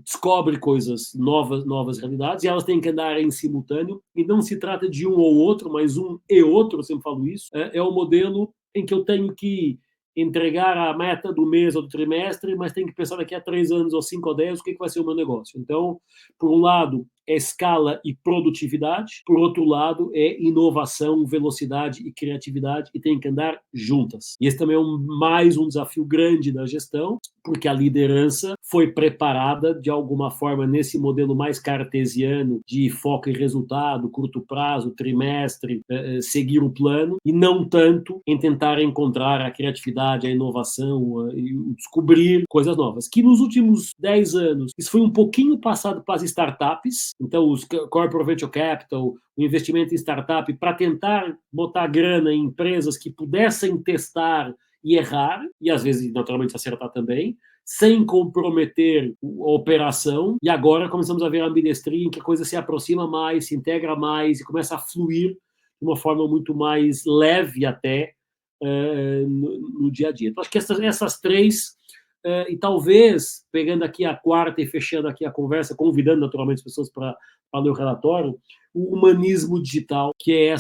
descobre coisas novas realidades, e elas têm que andar em simultâneo, e não se trata de um ou outro, mas um e outro, eu sempre falo isso. É o modelo em que eu tenho que entregar a meta do mês ou do trimestre, mas tenho que pensar daqui a 3 anos ou 5 ou 10 o que vai ser o meu negócio. Então, por um lado, é escala e produtividade, por outro lado, é inovação, velocidade e criatividade, e tem que andar juntas. E esse também é mais um desafio grande da gestão, porque a liderança foi preparada de alguma forma nesse modelo mais cartesiano de foco e resultado, curto prazo, trimestre, seguir o plano, e não tanto em tentar encontrar a criatividade, a inovação e descobrir coisas novas. Que nos últimos 10 anos, isso foi um pouquinho passado para as startups, então os corporate venture capital, o investimento em startup, para tentar botar grana em empresas que pudessem testar e errar, e às vezes naturalmente acertar também, sem comprometer a operação. E agora começamos a ver a ambidestria, em que a coisa se aproxima mais, se integra mais e começa a fluir de uma forma muito mais leve até no dia a dia. Então, acho que essas 3 E talvez, pegando aqui a quarta e fechando aqui a conversa, convidando naturalmente as pessoas para ler o relatório, o humanismo digital, que é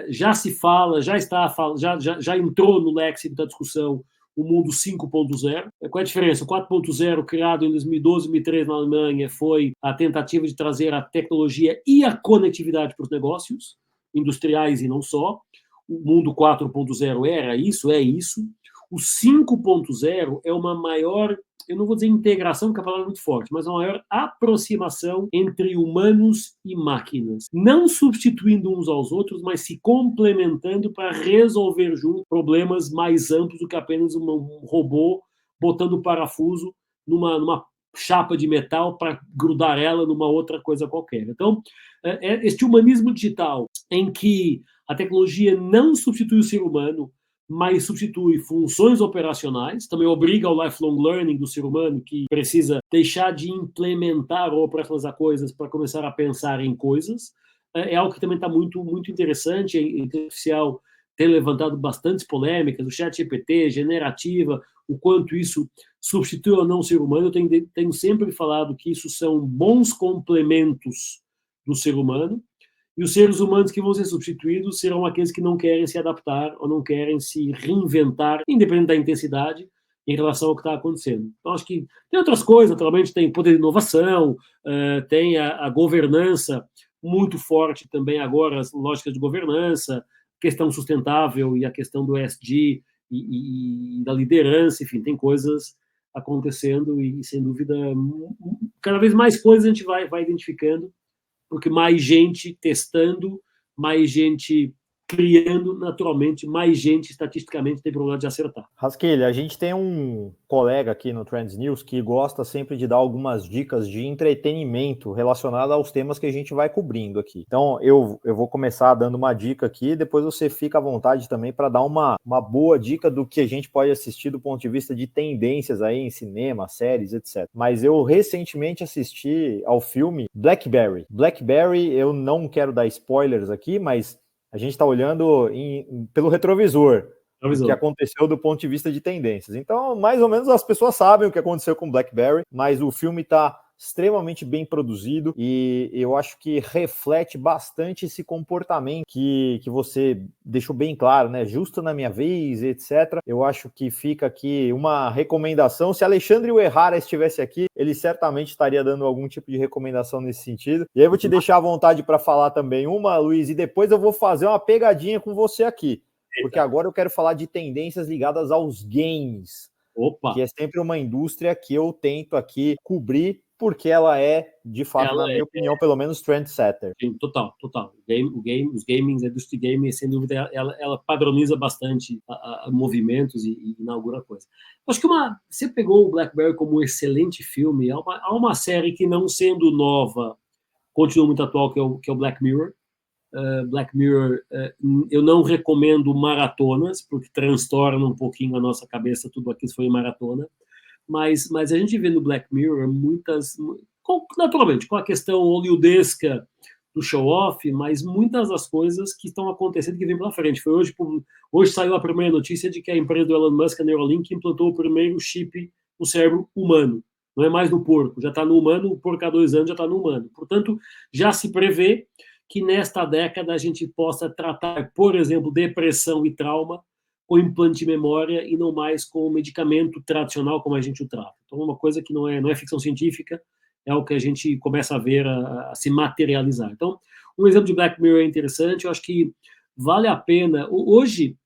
já se fala, já entrou no léxico da discussão o mundo 5.0. Qual é a diferença? O 4.0, criado em 2012, 2013 na Alemanha, foi a tentativa de trazer a tecnologia e a conectividade para os negócios, industriais e não só. O mundo 4.0 era isso, é isso. O 5.0 é uma maior, eu não vou dizer integração, porque a palavra é muito forte, mas uma maior aproximação entre humanos e máquinas. Não substituindo uns aos outros, mas se complementando para resolver juntos problemas mais amplos do que apenas um robô botando parafuso numa chapa de metal para grudar ela numa outra coisa qualquer. Então, este humanismo digital em que a tecnologia não substitui o ser humano, mas substitui funções operacionais, também obriga ao lifelong learning do ser humano, que precisa deixar de implementar ou operacionalizar coisas para começar a pensar em coisas. É algo que também está muito, muito interessante. A inteligência artificial tem levantado bastantes polêmicas, o ChatGPT, generativa, o quanto isso substitui ou não o ser humano. Eu tenho sempre falado que isso são bons complementos do ser humano, e os seres humanos que vão ser substituídos serão aqueles que não querem se adaptar ou não querem se reinventar, independente da intensidade, em relação ao que está acontecendo. Então, acho que tem outras coisas, naturalmente, tem poder de inovação, tem a governança muito forte também agora, as lógicas de governança, questão sustentável e a questão do ESG e da liderança, enfim, tem coisas acontecendo e, sem dúvida, cada vez mais coisas a gente vai identificando, porque mais gente testando, mais gente criando, naturalmente, mais gente estatisticamente tem problema de acertar. Rasquilha, a gente tem um colega aqui no Trends News que gosta sempre de dar algumas dicas de entretenimento relacionado aos temas que a gente vai cobrindo aqui. Então, eu vou começar dando uma dica aqui, depois você fica à vontade também para dar uma boa dica do que a gente pode assistir do ponto de vista de tendências aí em cinema, séries, etc. Mas eu recentemente assisti ao filme Blackberry. Blackberry, eu não quero dar spoilers aqui, mas a gente está olhando pelo retrovisor o que aconteceu do ponto de vista de tendências. Então, mais ou menos as pessoas sabem o que aconteceu com BlackBerry, mas o filme está extremamente bem produzido e eu acho que reflete bastante esse comportamento que você deixou bem claro, né? Justo na minha vez, etc. Eu acho que fica aqui uma recomendação. Se Alexandre Uehara estivesse aqui, ele certamente estaria dando algum tipo de recomendação nesse sentido. E aí eu vou te deixar à vontade para falar também uma, Luiz, e depois eu vou fazer uma pegadinha com você aqui. Porque agora eu quero falar de tendências ligadas aos games. Opa. Que é sempre uma indústria que eu tento aqui cobrir, porque ela é, de fato, na minha opinião, pelo menos trendsetter. Sim, total. Os gamings, a indústria de gaming, sem dúvida, ela padroniza bastante movimentos e inaugura coisas. Acho que você pegou o BlackBerry como um excelente filme. Há uma série que, não sendo nova, continua muito atual, que é o Black Mirror. Black Mirror, eu não recomendo maratonas, porque transtorna um pouquinho a nossa cabeça, tudo aquilo foi em maratona, mas a gente vê no Black Mirror naturalmente, com a questão hollywoodesca do show-off, mas muitas das coisas que estão acontecendo que vem pela frente. Hoje saiu a primeira notícia de que a empresa do Elon Musk, a Neuralink, implantou o primeiro chip no cérebro humano. Não é mais no porco, já está no humano, o porco há 2 anos já está no humano. Portanto, já se prevê que nesta década a gente possa tratar, por exemplo, depressão e trauma com implante de memória e não mais com o medicamento tradicional como a gente o trata. Então, uma coisa que não é ficção científica, é o que a gente começa a ver a se materializar. Então, um exemplo de Black Mirror é interessante, eu acho que vale a pena. Hoje,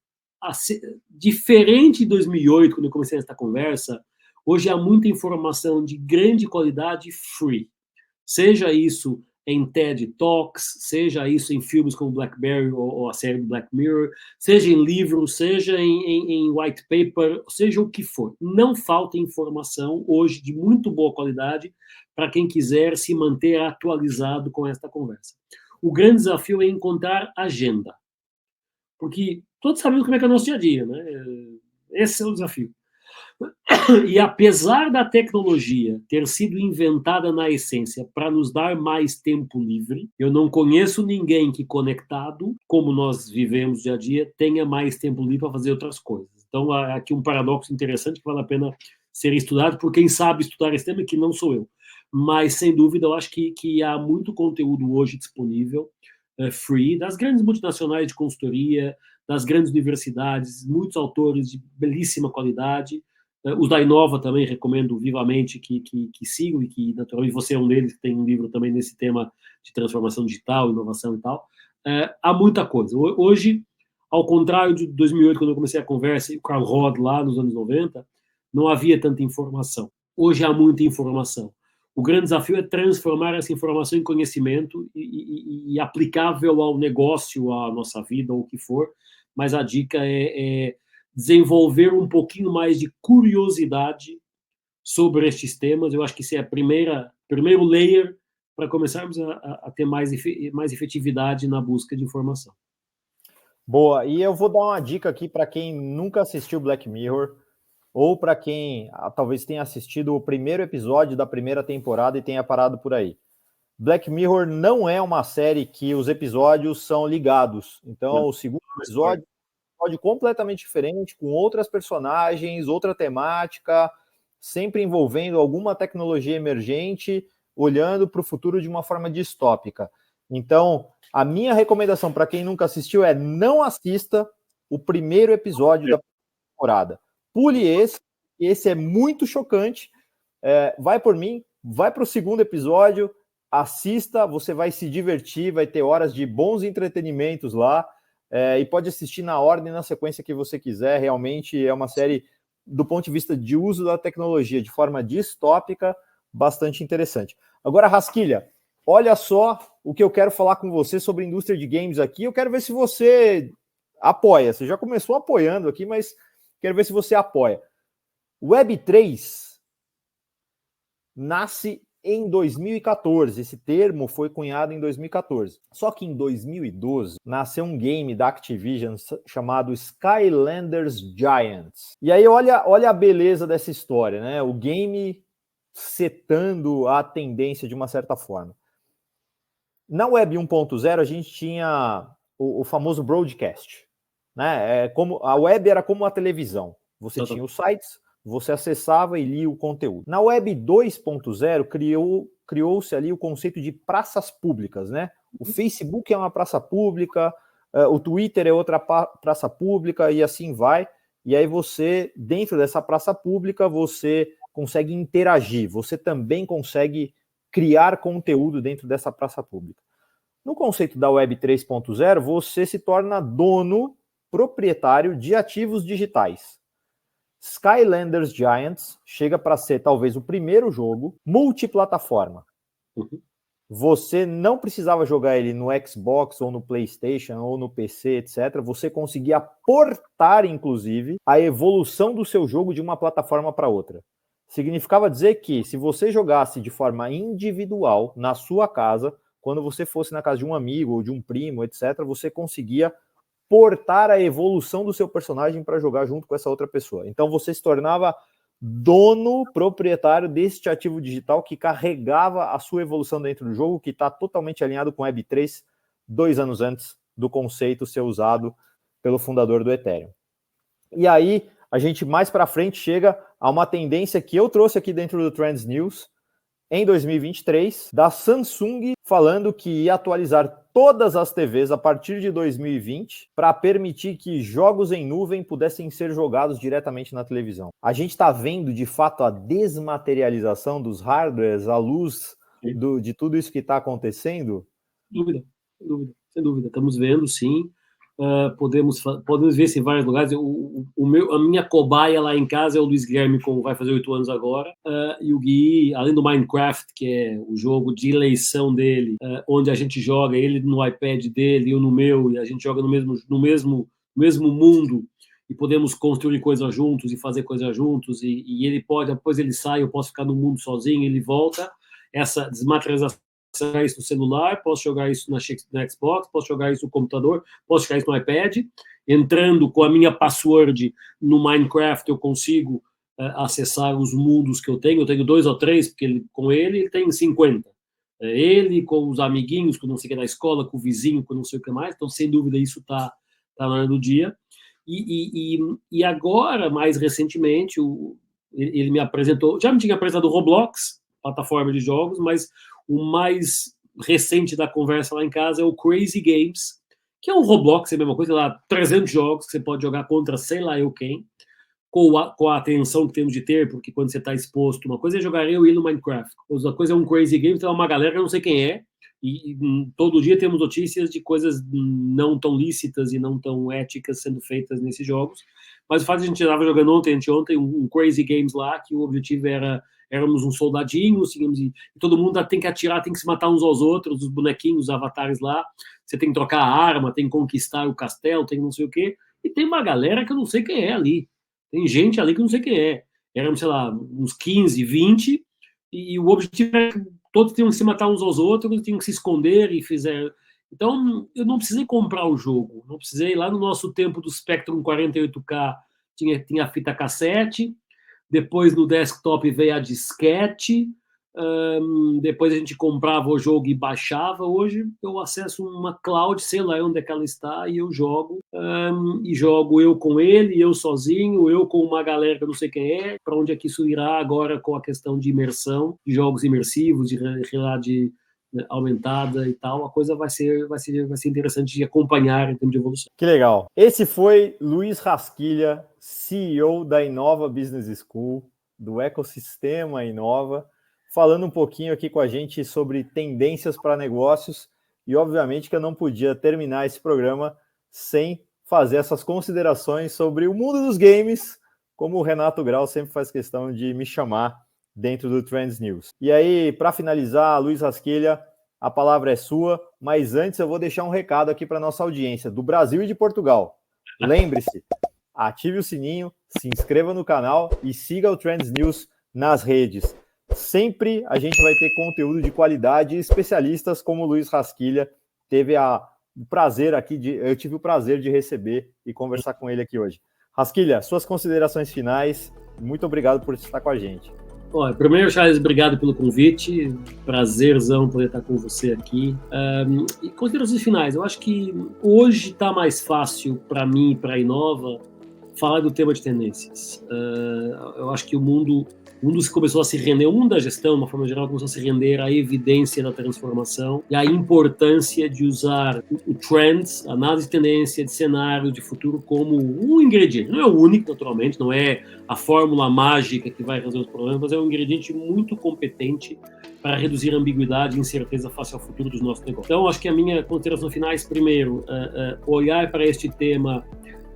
diferente de 2008, quando eu comecei esta conversa, hoje há muita informação de grande qualidade free. Seja isso em TED Talks, seja isso em filmes como Blackberry ou a série Black Mirror, seja em livros, seja em white paper, seja o que for. Não falta informação hoje de muito boa qualidade para quem quiser se manter atualizado com esta conversa. O grande desafio é encontrar agenda, porque todos sabemos como é que é o nosso dia a dia, né? Esse é o desafio. E apesar da tecnologia ter sido inventada na essência para nos dar mais tempo livre, eu não conheço ninguém que, conectado, como nós vivemos dia a dia, tenha mais tempo livre para fazer outras coisas. Então, há aqui um paradoxo interessante que vale a pena ser estudado por quem sabe estudar esse tema, que não sou eu. Mas, sem dúvida, eu acho que há muito conteúdo hoje disponível, free, das grandes multinacionais de consultoria, das grandes universidades, muitos autores de belíssima qualidade. Os da Inova também recomendo vivamente que sigam, e que, naturalmente, você é um deles, que tem um livro também nesse tema de transformação digital, inovação e tal. Há muita coisa. Hoje, ao contrário de 2008, quando eu comecei a conversa, e o Carl Rod lá nos anos 90, não havia tanta informação. Hoje há muita informação. O grande desafio é transformar essa informação em conhecimento e aplicável ao negócio, à nossa vida, ou o que for. Mas a dica é desenvolver um pouquinho mais de curiosidade sobre estes temas. Eu acho que isso é primeiro layer para começarmos a ter mais efetividade na busca de informação. Boa, e eu vou dar uma dica aqui para quem nunca assistiu Black Mirror, ou para quem talvez tenha assistido o primeiro episódio da primeira temporada e tenha parado por aí. Black Mirror não é uma série que os episódios são ligados. Então, o segundo episódio é um episódio completamente diferente, com outras personagens, outra temática, sempre envolvendo alguma tecnologia emergente, olhando para o futuro de uma forma distópica. Então, a minha recomendação para quem nunca assistiu é não assista o primeiro episódio da temporada. Pule esse é muito chocante. Vai por mim, vai para o segundo episódio, assista, você vai se divertir, vai ter horas de bons entretenimentos lá, e pode assistir na ordem, na sequência que você quiser. Realmente é uma série, do ponto de vista de uso da tecnologia de forma distópica, bastante interessante. Agora, Rasquilha, olha só o que eu quero falar com você sobre a indústria de games aqui. Eu quero ver se você apoia. Você já começou apoiando aqui, mas quero ver se você apoia. Web3 nasce em 2014. Esse termo foi cunhado em 2014. Só que em 2012 nasceu um game da Activision chamado Skylanders Giants. E aí olha a beleza dessa história, né? O game setando a tendência de uma certa forma. Na Web 1.0 a gente tinha o famoso broadcast, né? A web era como a televisão. Você tinha os sites, você acessava e lia o conteúdo. Na Web 2.0 criou-se ali o conceito de praças públicas, né? O Facebook é uma praça pública, o Twitter é outra praça pública, e assim vai. E aí você, dentro dessa praça pública, você consegue interagir, você também consegue criar conteúdo dentro dessa praça pública. No conceito da Web 3.0, você se torna dono, proprietário de ativos digitais. Skylanders Giants chega para ser talvez o primeiro jogo multiplataforma. Você não precisava jogar ele no Xbox ou no PlayStation ou no PC, etc. Você conseguia portar, inclusive, a evolução do seu jogo de uma plataforma para outra. Significava dizer que, se você jogasse de forma individual na sua casa, quando você fosse na casa de um amigo ou de um primo, etc., você conseguia portar a evolução do seu personagem para jogar junto com essa outra pessoa. Então você se tornava dono, proprietário deste ativo digital que carregava a sua evolução dentro do jogo, que está totalmente alinhado com Web3, 2 anos antes do conceito ser usado pelo fundador do Ethereum. E aí, a gente mais para frente chega a uma tendência que eu trouxe aqui dentro do Trends News, em 2023, da Samsung, falando que ia atualizar todas as TVs a partir de 2020 para permitir que jogos em nuvem pudessem ser jogados diretamente na televisão. A gente está vendo, de fato, a desmaterialização dos hardwares à luz de tudo isso que está acontecendo? Sem dúvida. Estamos vendo, sim. Podemos ver isso em vários lugares. A minha cobaia lá em casa é o Luiz Guilherme, como vai fazer 8 anos agora, e o Gui, além do Minecraft, que é o jogo de eleição dele, onde a gente joga, ele no iPad dele, eu no meu, e a gente joga no mesmo mundo, e podemos construir coisas juntos e fazer coisas juntos, e ele pode, depois ele sai, eu posso ficar no mundo sozinho, ele volta. Essa desmaterialização, jogar isso no celular, posso jogar isso na Xbox, posso jogar isso no computador, posso jogar isso no iPad. Entrando com a minha password no Minecraft, eu consigo acessar os mundos que eu tenho. Eu tenho 2 ou 3, porque com ele tem 50. Ele com os amiguinhos, com não sei o que da escola, com o vizinho, com não sei o que mais. Então, sem dúvida, isso está na hora do dia. E agora, mais recentemente, ele me apresentou, já me tinha apresentado o Roblox, plataforma de jogos, mas o mais recente da conversa lá em casa é o Crazy Games, que é um Roblox, é a mesma coisa, lá 300 jogos que você pode jogar contra sei lá eu quem, com a atenção que temos de ter, porque quando você está exposto, uma coisa é jogar eu e no Minecraft, outra coisa é um Crazy Games, tem uma galera que eu não sei quem é, e todo dia temos notícias de coisas não tão lícitas e não tão éticas sendo feitas nesses jogos, mas o fato de a gente estava jogando ontem um Crazy Games lá, que o objetivo era éramos uns soldadinhos, e todo mundo tem que atirar, tem que se matar uns aos outros, os bonequinhos, os avatares lá, você tem que trocar a arma, tem que conquistar o castelo, tem não sei o quê, e tem uma galera que eu não sei quem é ali, tem gente ali que eu não sei quem é, éramos, sei lá, uns 15, 20, e o objetivo era que todos tinham que se matar uns aos outros, tinham que se esconder e fizeram. Então, eu não precisei comprar o jogo, não precisei. Lá no nosso tempo do Spectrum 48K tinha a fita cassete, depois no desktop veio a disquete, depois a gente comprava o jogo e baixava. Hoje eu acesso uma cloud, sei lá onde é que ela está, e eu jogo. E jogo eu com ele, eu sozinho, eu com uma galera que eu não sei quem é. Para onde é que isso irá agora com a questão de imersão, de jogos imersivos, de realidade aumentada e tal, a coisa vai ser interessante de acompanhar em termos de evolução. Que legal. Esse foi Luiz Rasquilha, CEO da Inova Business School, do ecossistema Inova, falando um pouquinho aqui com a gente sobre tendências para negócios, e obviamente que eu não podia terminar esse programa sem fazer essas considerações sobre o mundo dos games, como o Renato Grau sempre faz questão de me chamar dentro do Trends News. E aí, para finalizar, Luiz Rasquilha, a palavra é sua, mas antes eu vou deixar um recado aqui para nossa audiência do Brasil e de Portugal. Lembre-se, ative o sininho, se inscreva no canal e siga o Trends News nas redes. Sempre a gente vai ter conteúdo de qualidade e especialistas como o Luiz Rasquilha eu tive o prazer de receber e conversar com ele aqui hoje. Rasquilha, suas considerações finais, muito obrigado por estar com a gente. Olha, primeiro, Charles, obrigado pelo convite, prazerzão poder estar com você aqui. E considerações finais, eu acho que hoje está mais fácil para mim e para a Inova falar do tema de tendências. Eu acho que o mundo se começou a se render, o mundo da gestão, de uma forma geral, começou a se render à evidência da transformação e à importância de usar o trends, a análise de tendência, de cenário, de futuro, como um ingrediente. Não é o único, naturalmente, não é a fórmula mágica que vai resolver os problemas, mas é um ingrediente muito competente para reduzir a ambiguidade e incerteza face ao futuro dos nossos negócios. Então, acho que a minha consideração finais, primeiro, olhar para este tema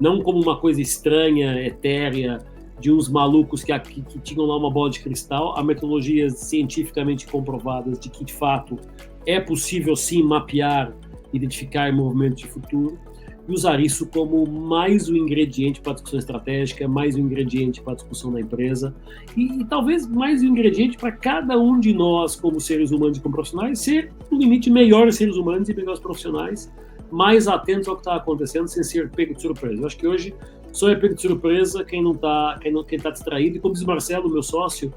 não como uma coisa estranha, etérea, de uns malucos que tinham lá uma bola de cristal, há metodologias cientificamente comprovadas de que, de fato, é possível, sim, mapear, identificar movimentos de futuro, e usar isso como mais um ingrediente para a discussão estratégica, mais um ingrediente para a discussão da empresa, e talvez mais um ingrediente para cada um de nós, como seres humanos e como profissionais, ser, no limite, melhores seres humanos e melhores profissionais, mais atentos ao que está acontecendo, sem ser pego de surpresa. Eu acho que hoje só é pego de surpresa quem está distraído. E como diz Marcelo, meu sócio,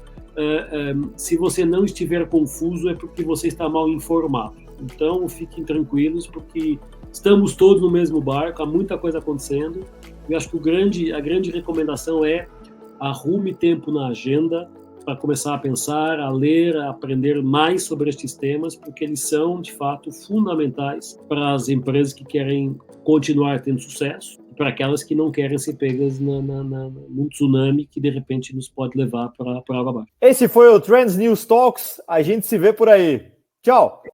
se você não estiver confuso é porque você está mal informado. Então, fiquem tranquilos, porque estamos todos no mesmo barco, há muita coisa acontecendo. Eu acho que a grande recomendação é arrume tempo na agenda para começar a pensar, a ler, a aprender mais sobre estes temas, porque eles são, de fato, fundamentais para as empresas que querem continuar tendo sucesso e para aquelas que não querem ser pegas num tsunami que, de repente, nos pode levar para água abaixo. Esse foi o Trends News Talks. A gente se vê por aí. Tchau!